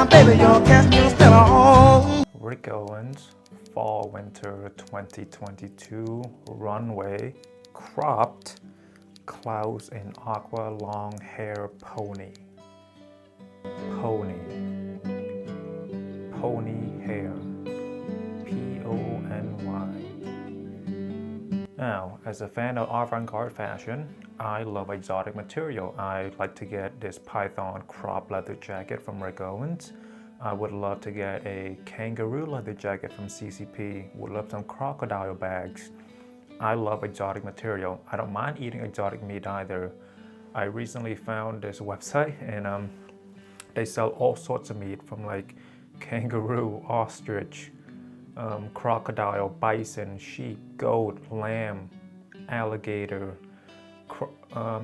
Now, baby, your Cashmere's still a home. Rick Owens, Fall Winter 2022 Runway Cropped Klaus in Aqua Long Hair Pony. Pony hair. Pony. Now, as a fan of avant-garde fashion, I love exotic material. I like to get this python crop leather jacket from Rick Owens. I would love to get a kangaroo leather jacket from CCP. Would love some crocodile bags. I love exotic material. I don't mind eating exotic meat either. I recently found this website and they sell all sorts of meat from like kangaroo, ostrich, crocodile, bison, sheep, goat, lamb, alligator,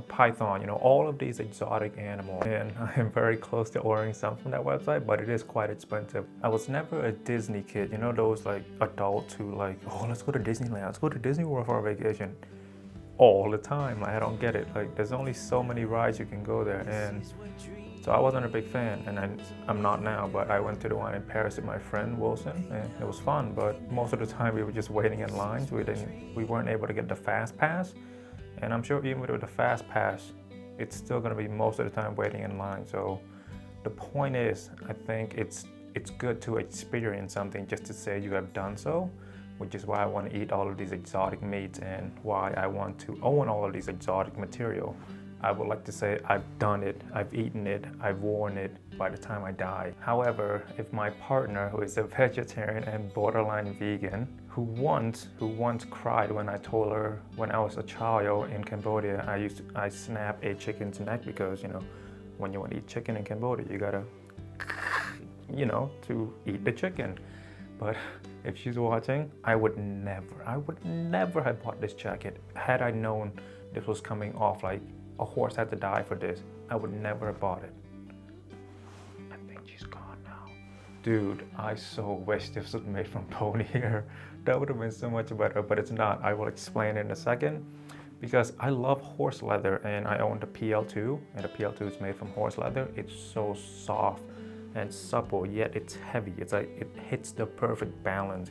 python, all of these exotic animals. And I am very close to ordering some from that website, but it is quite expensive. I was never a Disney kid, those like adults who like, oh, let's go to Disneyland, let's go to Disney World for our vacation. All the time, I don't get it. Like, there's only so many rides you can go there, and so I wasn't a big fan, and I'm not now, but I went to the one in Paris with my friend Wilson, and it was fun, but most of the time we were just waiting in lines. We weren't able to get the fast pass, and I'm sure even with the fast pass, it's still gonna be most of the time waiting in line. So the point is, I think it's good to experience something just to say you have done so, which is why I want to eat all of these exotic meats and why I want to own all of these exotic material. I would like to say I've done it, I've eaten it, I've worn it by the time I die. However, if my partner, who is a vegetarian and borderline vegan, who once cried when I told her when I was a child in Cambodia, I snapped a chicken's neck because, when you want to eat chicken in Cambodia, you gotta, to eat the chicken. But if she's watching, I would never have bought this jacket. Had I known this was coming off, like a horse had to die for this, I would never have bought it. I think she's gone now. Dude, I so wish this was made from pony hair. That would have been so much better, but it's not. I will explain in a second. Because I love horse leather, and I own the PL2, and the PL2 is made from horse leather. It's so soft and supple, yet it's heavy. It's like it hits the perfect balance.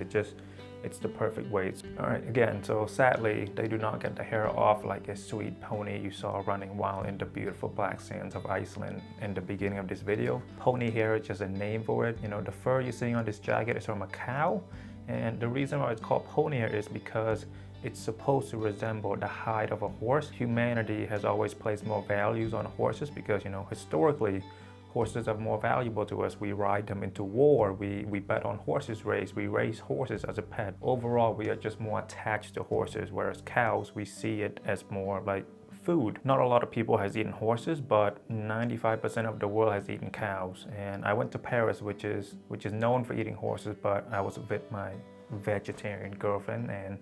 It's the perfect weight. All right, again, so sadly, they do not get the hair off like a sweet pony you saw running wild in the beautiful black sands of Iceland in the beginning of this video. Pony hair is just a name for it. The fur you're seeing on this jacket is from a cow, and the reason why it's called pony hair is because it's supposed to resemble the hide of a horse. Humanity has always placed more values on horses because, historically, horses are more valuable to us. We ride them into war. We bet on horses race. We raise horses as a pet. Overall, we are just more attached to horses, whereas cows, we see it as more like food. Not a lot of people has eaten horses, but 95% of the world has eaten cows. And I went to Paris, which is known for eating horses, but I was with my vegetarian girlfriend, and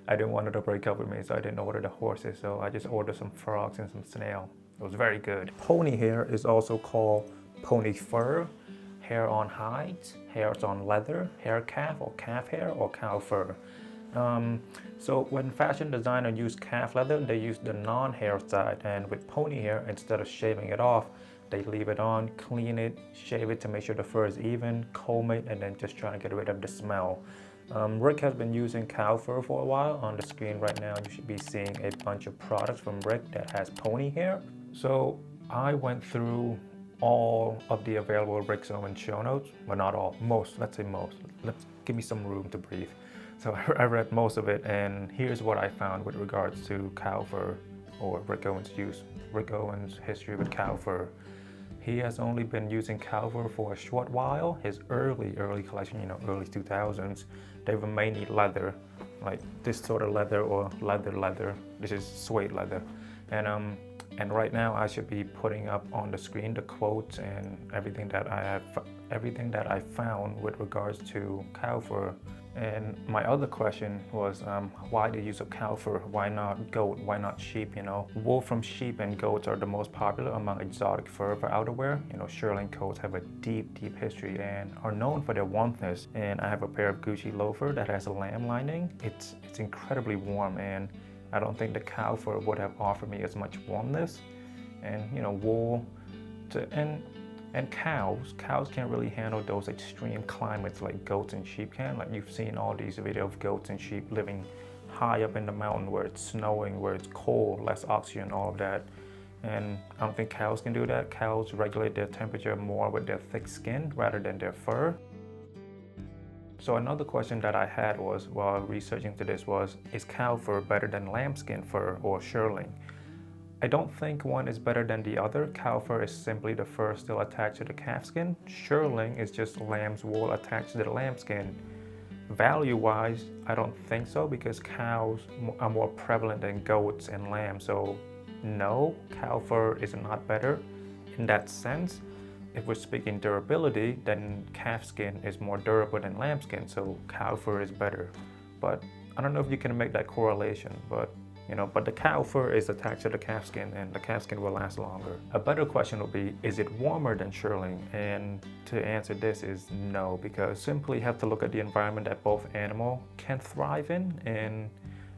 I didn't want her to break up with me, so I didn't order the horses. So I just ordered some frogs and some snail. It was very good. Pony hair is also called pony fur, hair on hides, hairs on leather, hair calf or calf hair, or cow fur. So when fashion designers use calf leather, they use the non-hair side, and with pony hair, instead of shaving it off, they leave it on, clean it, shave it to make sure the fur is even, comb it, and then just trying to get rid of the smell. Rick has been using cow fur for a while. On the screen right now, you should be seeing a bunch of products from Rick that has pony hair. So I went through all of the available Rick Owens show notes, but not all, most, let's say most. Let's give me some room to breathe. So I read most of it, and here's what I found with regards to cow fur, or Rick Owens use. Rick Owens' history with cow fur. He has only been using cow fur for a short while. His early collection, early 2000s, they were mainly leather, like this sort of leather or leather. This is suede leather. And right now I should be putting up on the screen the quotes and everything that I found with regards to cow fur. And my other question was, why the use of cow fur? Why not goat? Why not sheep? Wool from sheep and goats are the most popular among exotic fur for outerwear. Shearling coats have a deep history and are known for their warmthness. And I have a pair of Gucci loafer that has a lamb lining. It's incredibly warm, and I don't think the cow fur would have offered me as much warmness. And wool and And cows can't really handle those extreme climates like goats and sheep can. Like you've seen all these videos of goats and sheep living high up in the mountain where it's snowing, where it's cold, less oxygen, all of that. And I don't think cows can do that. Cows regulate their temperature more with their thick skin rather than their fur. So another question that I had was, while researching to this, was, is cow fur better than lambskin fur or shearling? I don't think one is better than the other. Cow fur is simply the fur still attached to the calf skin. Shearling is just lamb's wool attached to the lambskin. Value-wise, I don't think so, because cows are more prevalent than goats and lambs. So no, cow fur is not better in that sense. If we're speaking durability, then calf skin is more durable than lambskin, so cow fur is better. But I don't know if you can make that correlation, but the cow fur is attached to the calf skin and the calf skin will last longer. A better question would be, is it warmer than shearling? And to answer this is no, because simply have to look at the environment that both animal can thrive in, and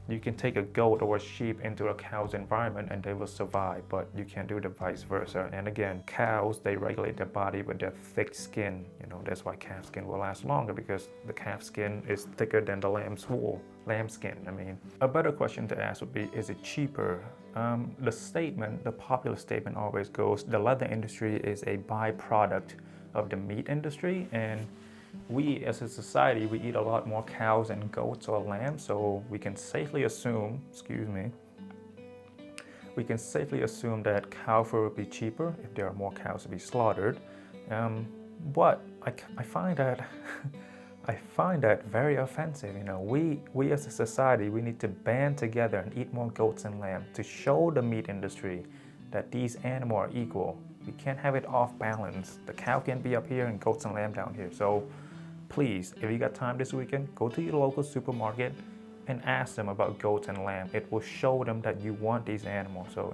you can take a goat or a sheep into a cow's environment and they will survive, but you can't do the vice versa. And again, cows, they regulate their body with their thick skin. That's why calf skin will last longer, because the calf skin is thicker than the lamb's wool. Lamb skin, I mean. A better question to ask would be, is it cheaper? The popular statement always goes, the leather industry is a byproduct of the meat industry, and we as a society, we eat a lot more cows and goats or lambs, so we can safely assume, that cow fur would be cheaper if there are more cows to be slaughtered. But I find that I find that very offensive. We as a society, we need to band together and eat more goats and lamb to show the meat industry that these animals are equal. We can't have it off balance. The cow can be up here and goats and lamb down here. So please, if you got time this weekend, go to your local supermarket and ask them about goats and lamb. It will show them that you want these animals. So,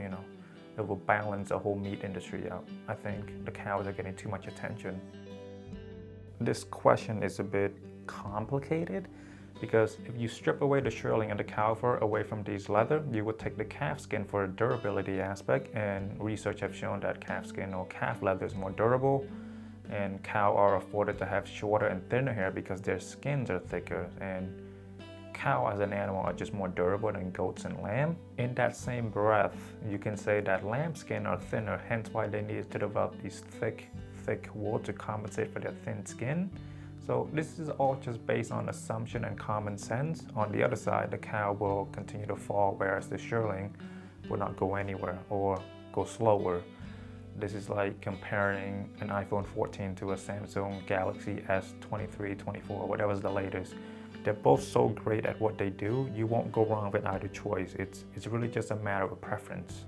it will balance the whole meat industry out. I think the cows are getting too much attention. This question is a bit complicated, because if you strip away the shearling and the cow fur away from these leather, you would take the calf skin for a durability aspect, and research have shown that calf skin or calf leather is more durable, and cow are afforded to have shorter and thinner hair because their skins are thicker, and cow as an animal are just more durable than goats and lamb. In that same breath, you can say that lamb skin are thinner, hence why they needed to develop these thick wool to compensate for their thin skin. So this is all just based on assumption and common sense. On the other side, the cow will continue to fall, whereas the shearling will not go anywhere or go slower. This is like comparing an iPhone 14 to a Samsung Galaxy S23, 24, whatever's the latest. They're both so great at what they do, you won't go wrong with either choice. It's really just a matter of preference.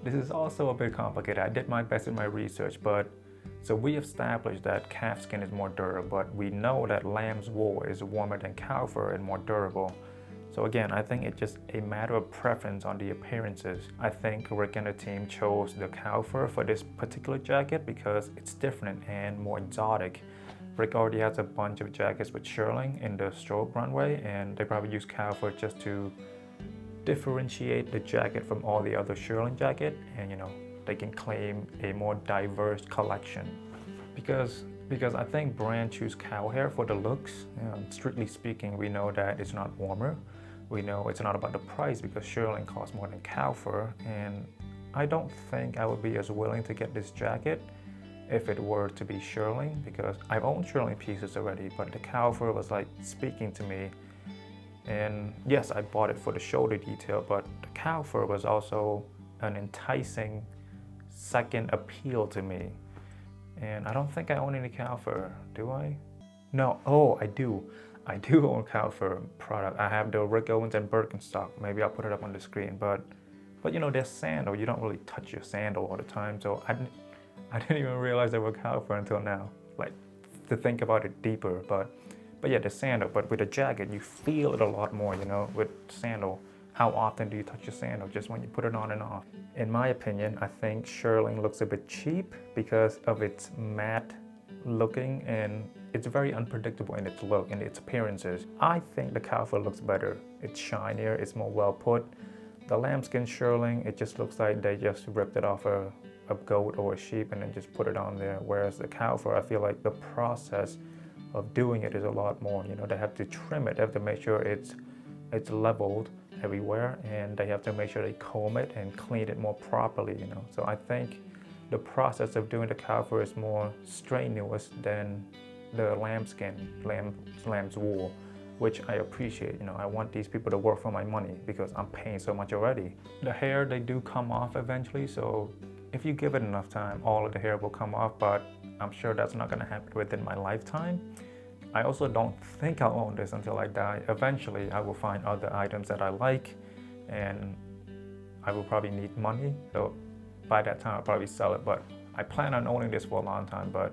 This is also a bit complicated. I did my best in my research, so we established that calf skin is more durable, but we know that lamb's wool is warmer than cow fur and more durable. So again, I think it's just a matter of preference on the appearances. I think Rick and the team chose the cow fur for this particular jacket because it's different and more exotic. Rick already has a bunch of jackets with shearling in the Strobe runway, and they probably use cow fur just to differentiate the jacket from all the other shearling jacket, and they can claim a more diverse collection. Because I think brands choose cow hair for the looks. Strictly speaking, we know that it's not warmer. We know it's not about the price, because shearling costs more than cow fur, and I don't think I would be as willing to get this jacket if it were to be shearling, because I've owned shearling pieces already, but the cow fur was like speaking to me. And yes, I bought it for the shoulder detail, but the cow fur was also an enticing second appeal to me. And I don't think I own any cow fur, do I? No, I do. I do own cow fur product. I have the Rick Owens and Birkenstock. Maybe I'll put it up on the screen, but there's sandal. You don't really touch your sandal all the time, so I didn't even realize they were cow fur until now, like to think about it deeper. But yeah, the sandal, but with a jacket, you feel it a lot more, with sandal. How often do you touch your sandal? Just when you put it on and off. In my opinion, I think shearling looks a bit cheap because of its matte looking, and it's very unpredictable in its look and its appearances. I think the cow fur looks better. It's shinier, it's more well put. The lambskin shearling, it just looks like they just ripped it off a a goat or a sheep and then just put it on there. Whereas the cow fur, I feel like the process of doing it is a lot more. You know, they have to trim it, they have to make sure it's leveled everywhere, and they have to make sure they comb it and clean it more properly, you know. So I think the process of doing the cow fur is more strenuous than the lamb's wool, which I appreciate. You know, I want these people to work for my money because I'm paying so much already. The hair, they do come off eventually, so if you give it enough time, all of the hair will come off, but I'm sure that's not gonna happen within my lifetime. I also don't think I'll own this until I die. Eventually, I will find other items that I like, and I will probably need money, so by that time I'll probably sell it. But I plan on owning this for a long time, but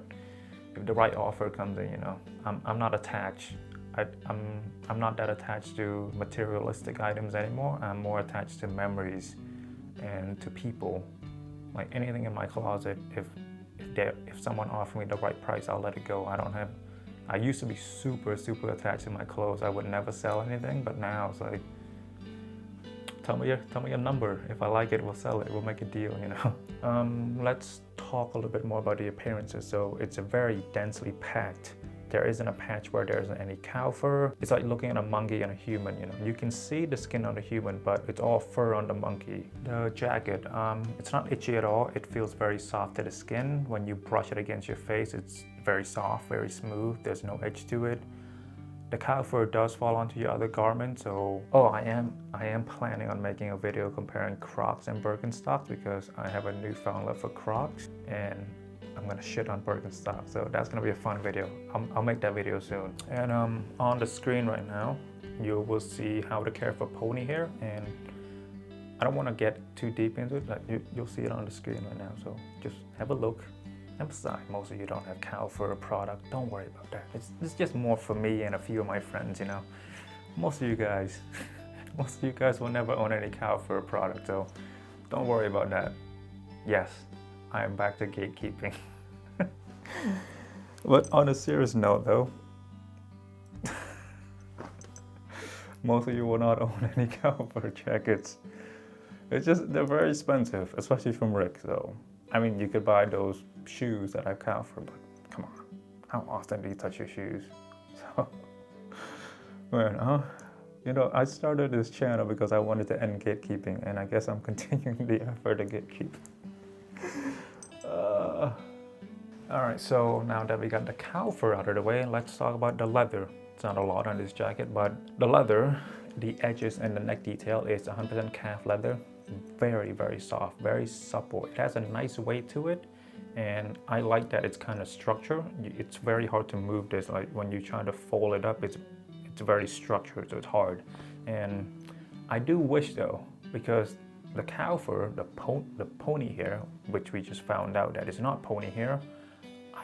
if the right offer comes in, you know, I'm not attached. I'm not that attached to materialistic items anymore. I'm more attached to memories and to people. Like anything in my closet, if someone offered me the right price, I'll let it go. I used to be super attached to my clothes. I would never sell anything, but now it's like, tell me your number. If I like it, we'll sell it. We'll make a deal, you know. Let's talk a little bit more about the appearances. So it's a very densely packed. There isn't a patch where there isn't any cow fur. It's like looking at a monkey and a human, you know. You can see the skin on the human, but it's all fur on the monkey. The jacket, it's not itchy at all. It feels very soft to the skin. When you brush it against your face, it's very soft, very smooth. There's no edge to it. The cow fur does fall onto your other garment, so I am planning on making a video comparing Crocs and Birkenstock because I have a newfound love for Crocs, and I'm gonna shit on Birkenstock, so that's gonna be a fun video. I'll make that video soon. And on the screen right now, you will see how to care for pony hair, and I don't want to get too deep into it. Like you'll see it on the screen right now, so just have a look. And besides, most of you don't have cow fur product. Don't worry about that. It's just more for me and a few of my friends, you know. Most of you guys will never own any cow fur product, so don't worry about that. Yes, I am back to gatekeeping. But on a serious note though, most of you will not own any cow fur jackets. It's just, they're very expensive, especially from Rick, so. I mean, you could buy those shoes that have cow fur, but come on, how often do you touch your shoes? So, well, you know, I started this channel because I wanted to end gatekeeping, and I guess I'm continuing the effort to gatekeep. All right, so now that we got the cow fur out of the way, let's talk about the leather. It's not a lot on this jacket, but the leather, the edges and the neck detail is 100% calf leather. Very soft, very supple. It has a nice weight to it, and I like that it's kind of structured. It's very hard to move this. Like when you try to fold it up, it's very structured, so it's hard. And I do wish though, because the cow fur, the pony hair, which we just found out that it's not pony hair,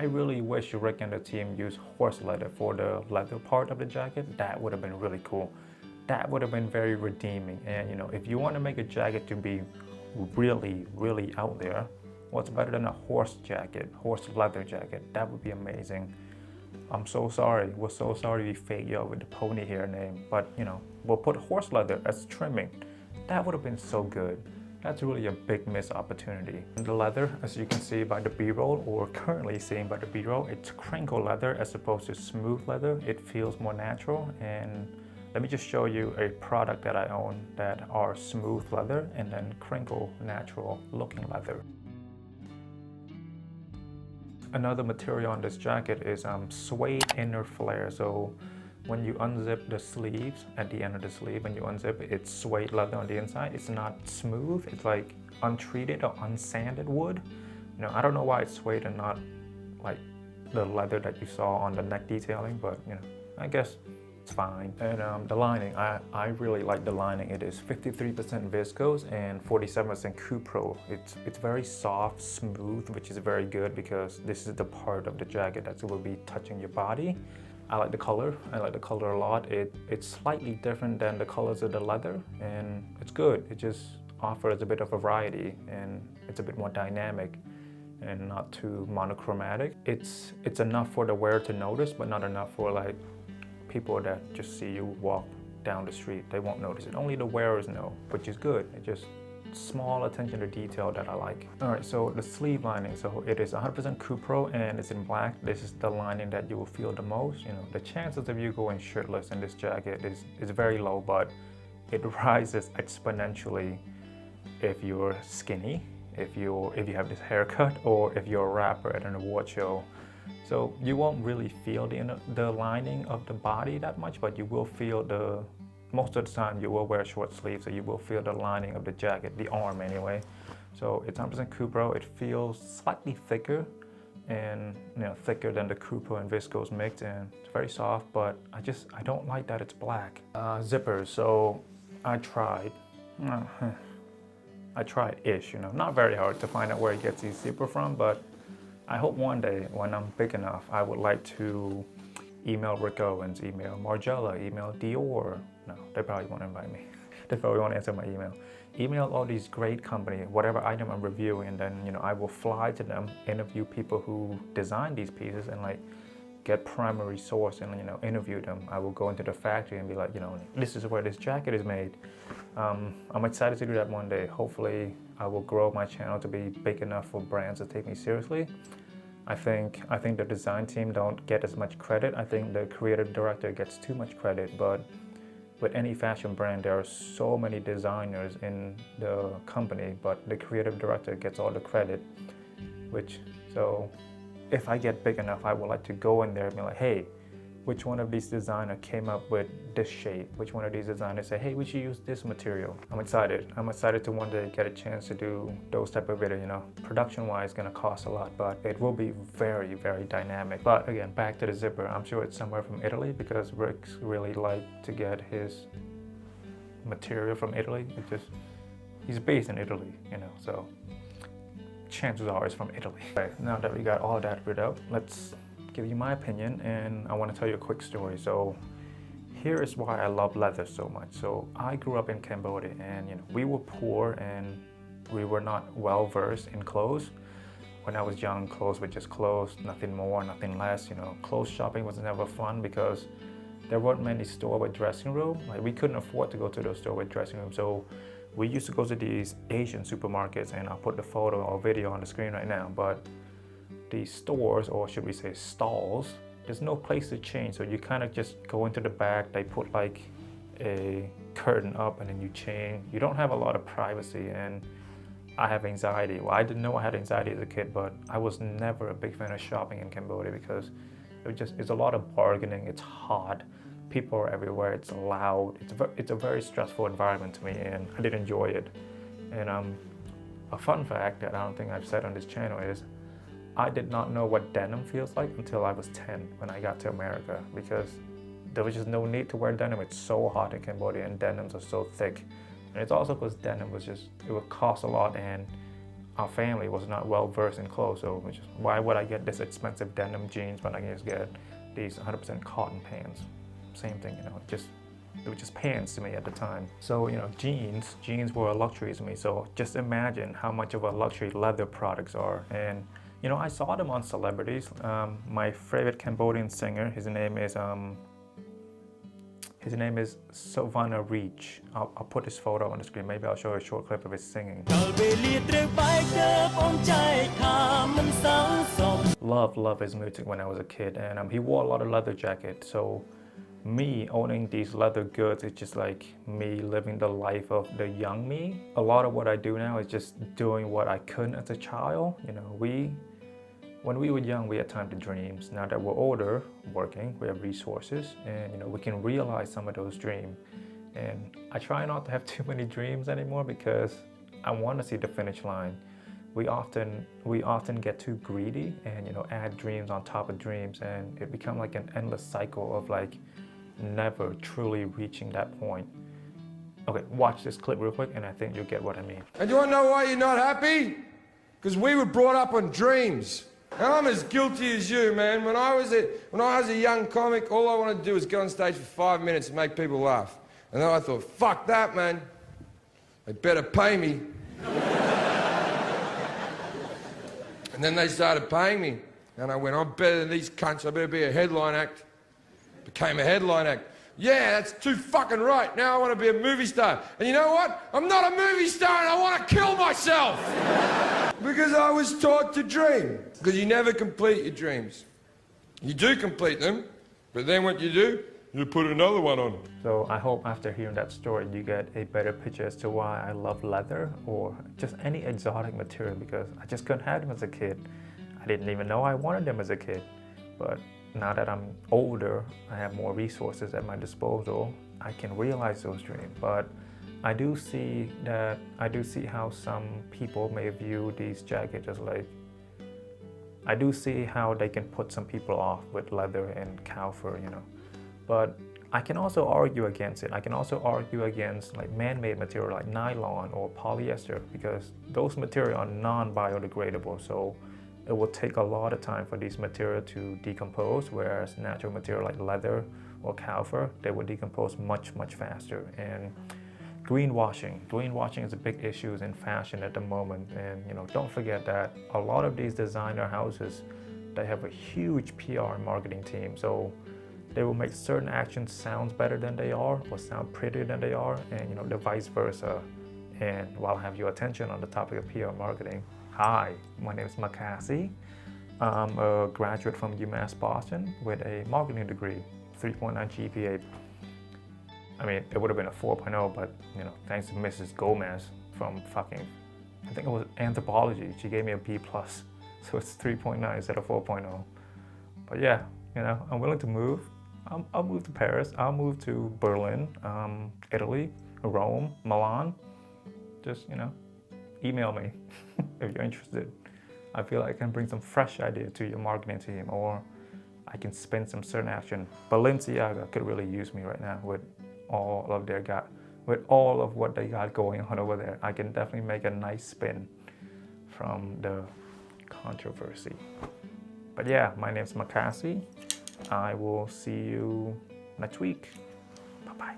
I really wish Rick and the team used horse leather for the leather part of the jacket. That would have been really cool. That would have been very redeeming. And you know, if you want to make a jacket to be really out there, what's better than a horse leather jacket? That would be amazing. I'm so sorry. We're so sorry we faked you out with the pony hair name, but you know, we'll put horse leather as trimming. That would have been so good. That's really a big missed opportunity. And the leather, as you can see by the B-roll, or currently seeing by the B-roll, it's crinkle leather as opposed to smooth leather. It feels more natural. And let me just show you a product that I own that are smooth leather and then crinkle natural looking leather. Another material on this jacket is suede inner flare. So when you unzip the sleeves, at the end of the sleeve, when you unzip it, it's suede leather on the inside. It's not smooth. It's like untreated or unsanded wood. You know, I don't know why it's suede and not like the leather that you saw on the neck detailing, but you know, I guess it's fine. And the lining, I really like the lining. It is 53% viscose and 47% Cupro. It's very soft, smooth, which is very good because this is the part of the jacket that will be touching your body. I like the color. I like the color a lot. It's slightly different than the colors of the leather, and it's good. It just offers a bit of a variety, and it's a bit more dynamic and not too monochromatic. It's enough for the wearer to notice, but not enough for like people that just see you walk down the street. They won't notice it. Only the wearers know, which is good. small attention to detail that I like. All right, so the sleeve lining. So it is 100% Cupro and it's in black. This is the lining that you will feel the most. You know, the chances of you going shirtless in this jacket is very low, but it rises exponentially if you're skinny, if you have this haircut, or if you're a rapper at an award show. So you won't really feel the lining of the body that much, but you will feel most of the time you will wear short sleeves, so you will feel the lining of the jacket, the arm anyway. So it's 100% Cupro. It feels slightly thicker, and thicker than the Cupro and viscose mix, and it's very soft, but I don't like that it's black. Zippers. So I tried ish, not very hard to find out where he gets these zipper from, but I hope one day when I'm big enough, I would like to email Rick Owens, email Margiela, email Dior. No, they probably won't invite me. They probably won't answer my email. Email all these great companies, whatever item I'm reviewing, and then I will fly to them, interview people who design these pieces, and get primary source and interview them. I will go into the factory and be like, this is where this jacket is made. I'm excited to do that one day. Hopefully, I will grow my channel to be big enough for brands to take me seriously. I think the design team don't get as much credit. I think the creative director gets too much credit, but with any fashion brand, there are so many designers in the company, but the creative director gets all the credit, so if I get big enough, I would like to go in there and be like, hey, which one of these designers came up with this shape? Which one of these designers say, hey, we should use this material? I'm excited. I'm excited to one day get a chance to do those type of videos, Production-wise, gonna cost a lot, but it will be very, very dynamic. But again, back to the zipper. I'm sure it's somewhere from Italy because Rick's really like to get his material from Italy. He's based in Italy, so chances are it's from Italy. Okay, now that we got all that rid out, let's give you my opinion, and I want to tell you a quick story. So here is why I love leather so much. So I grew up in Cambodia, and we were poor and we were not well versed in clothes. When I was young, clothes were just clothes, nothing more, nothing less. Clothes shopping was never fun because there weren't many stores with dressing room. We couldn't afford to go to those stores with dressing room. So we used to go to these Asian supermarkets, and I'll put the photo or video on the screen right now, but these stores, or should we say stalls, there's no place to change. So you kind of just go into the back, they put a curtain up, and then you change. You don't have a lot of privacy, and I have anxiety. Well, I didn't know I had anxiety as a kid, but I was never a big fan of shopping in Cambodia because it's a lot of bargaining, it's hot, people are everywhere, it's loud, it's a very stressful environment to me, and I didn't enjoy it. And a fun fact that I don't think I've said on this channel is I did not know what denim feels like until I was 10 when I got to America, because there was just no need to wear denim. It's so hot in Cambodia and denims are so thick. And it's also because denim it would cost a lot, and our family was not well versed in clothes, so why would I get this expensive denim jeans when I can just get these 100% cotton pants? Same thing, it was just pants to me at the time. So, jeans were a luxury to me. So just imagine how much of a luxury leather products are. And I saw them on celebrities. My favorite Cambodian singer, his name is Savannah Reach. I'll put his photo on the screen. Maybe I'll show a short clip of his singing. Love his music when I was a kid, and he wore a lot of leather jackets. So me owning these leather goods is just like me living the life of the young me. A lot of what I do now is just doing what I couldn't as a child. When we were young, we had time to dream. Now that we're older, working, we have resources, and we can realize some of those dreams. And I try not to have too many dreams anymore because I want to see the finish line. We often get too greedy and add dreams on top of dreams, and it becomes like an endless cycle of never truly reaching that point. Okay, watch this clip real quick and I think you'll get what I mean. And you want to know why you're not happy? Because we were brought up on dreams. And I'm as guilty as you, man. When I was a young comic, all I wanted to do was get on stage for 5 minutes and make people laugh. And then I thought, fuck that, man. They better pay me. And then they started paying me. And I went, I'm better than these cunts. I better be a headline act. Became a headline act. Yeah, that's too fucking right. Now I want to be a movie star. And you know what? I'm not a movie star and I want to kill myself. Because I was taught to dream. Because you never complete your dreams. You do complete them, but then what you do, you put another one on. So I hope after hearing that story, you get a better picture as to why I love leather or just any exotic material, because I just couldn't have them as a kid. I didn't even know I wanted them as a kid. But now that I'm older, I have more resources at my disposal, I can realize those dreams. But I do see how some people may view these jackets as like, I do see how they can put some people off with leather and cow fur, you know. But I can also argue against it. I can also argue against like man-made material like nylon or polyester, because those materials are non-biodegradable. So it will take a lot of time for these materials to decompose, whereas natural material like leather or cow fur, they will decompose much, much faster. And greenwashing is a big issue in fashion at the moment. And you know, don't forget that a lot of these designer houses, they have a huge PR and marketing team. So they will make certain actions sound better than they are or sound prettier than they are, and you know, the vice versa. And while I have your attention on the topic of PR marketing, hi, my name is Makasy. I'm a graduate from UMass Boston with a marketing degree, 3.9 GPA. I mean, it would have been a 4.0, but you know, thanks to Mrs. Gomez from fucking, I think it was anthropology, she gave me a B+, so it's 3.9 instead of 4.0. But yeah, you know, I'm willing to move. I'll move to Paris, I'll move to Berlin, Italy, Rome, Milan. Just, you know, email me if you're interested. I feel like I can bring some fresh idea to your marketing team, or I can spin some certain action. Balenciaga could really use me right now with all of what they got going on over there. I can definitely make a nice spin from the controversy. But yeah, my name's Makasy. I will see you next week. Bye-bye.